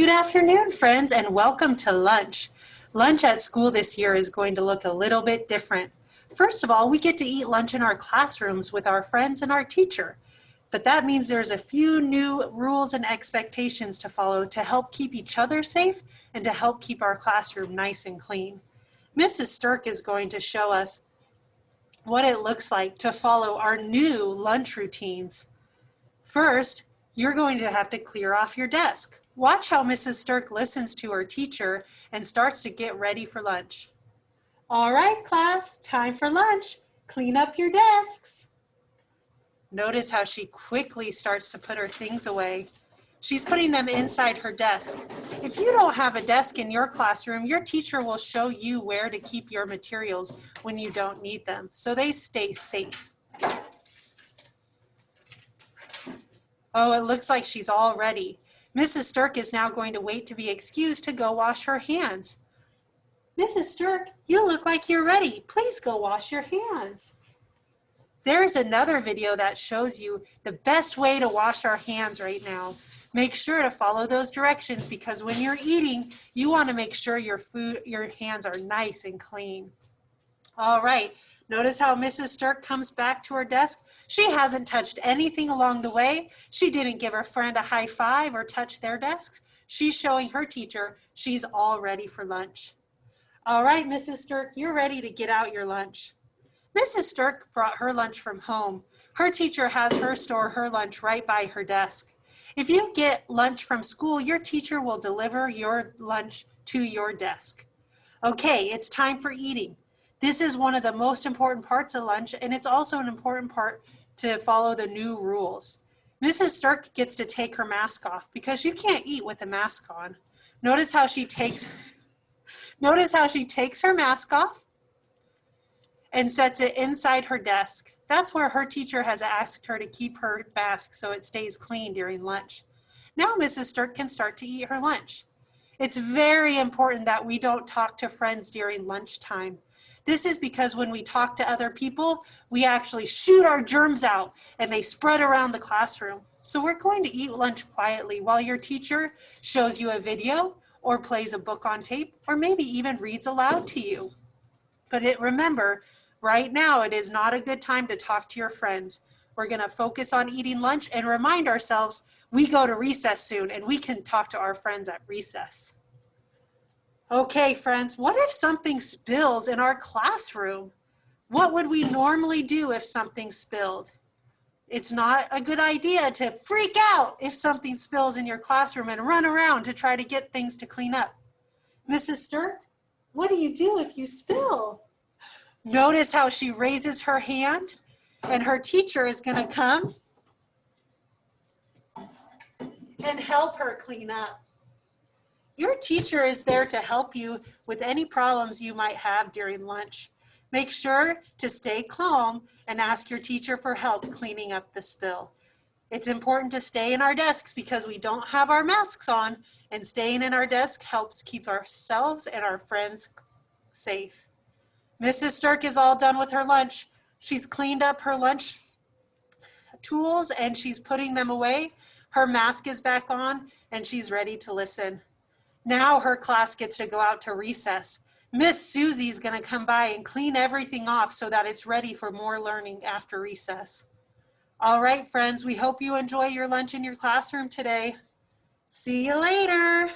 Good afternoon, friends, and welcome to lunch. Lunch at school this year is going to look a little bit different. First of all, we get to eat lunch in our classrooms with our friends and our teacher. But that means there's a few new rules and expectations to follow to help keep each other safe and to help keep our classroom nice and clean. Mrs. Sterk is going to show us what it looks like to follow our new lunch routines. First, you're going to have to clear off your desk. Watch how Mrs. Sterk listens to her teacher and starts to get ready for lunch. All right, class, time for lunch. Clean up your desks. Notice how she quickly starts to put her things away. She's putting them inside her desk. If you don't have a desk in your classroom, your teacher will show you where to keep your materials when you don't need them, so they stay safe. Oh, it looks like she's all ready. Mrs. Sterk is now going to wait to be excused to go wash her hands. Mrs. Sterk, you look like you're ready. Please go wash your hands. There's another video that shows you the best way to wash our hands right now. Make sure to follow those directions because when you're eating, you want to make sure your hands are nice and clean. All right, notice how Mrs. Sterk comes back to her desk. She hasn't touched anything along the way. She didn't give her friend a high five or touch their desks. She's showing her teacher she's all ready for lunch. All right, Mrs. Sterk, you're ready to get out your lunch. Mrs. Sterk brought her lunch from home. Her teacher has her store her lunch right by her desk. If you get lunch from school, your teacher will deliver your lunch to your desk. Okay, it's time for eating. This is one of the most important parts of lunch, and it's also an important part to follow the new rules. Mrs. Sterk gets to take her mask off because you can't eat with a mask on. Notice how she takes her mask off and sets it inside her desk. That's where her teacher has asked her to keep her mask so it stays clean during lunch. Now Mrs. Sterk can start to eat her lunch. It's very important that we don't talk to friends during lunchtime. This is because when we talk to other people, we actually shoot our germs out and they spread around the classroom. So we're going to eat lunch quietly while your teacher shows you a video or plays a book on tape or maybe even reads aloud to you. But remember, right now it is not a good time to talk to your friends. We're going to focus on eating lunch and remind ourselves we go to recess soon and we can talk to our friends at recess. Okay, friends, what if something spills in our classroom? What would we normally do if something spilled? It's not a good idea to freak out if something spills in your classroom and run around to try to get things to clean up. Mrs. Sterk, what do you do if you spill? Notice how she raises her hand and her teacher is going to come and help her clean up. Your teacher is there to help you with any problems you might have during lunch. Make sure to stay calm and ask your teacher for help cleaning up the spill. It's important to stay in our desks because we don't have our masks on, and staying in our desk helps keep ourselves and our friends safe. Mrs. Sterk is all done with her lunch. She's cleaned up her lunch tools and she's putting them away. Her mask is back on and she's ready to listen. Now her class gets to go out to recess. Miss Susie's going to come by and clean everything off so that it's ready for more learning after recess. All right, friends, we hope you enjoy your lunch in your classroom today. See you later.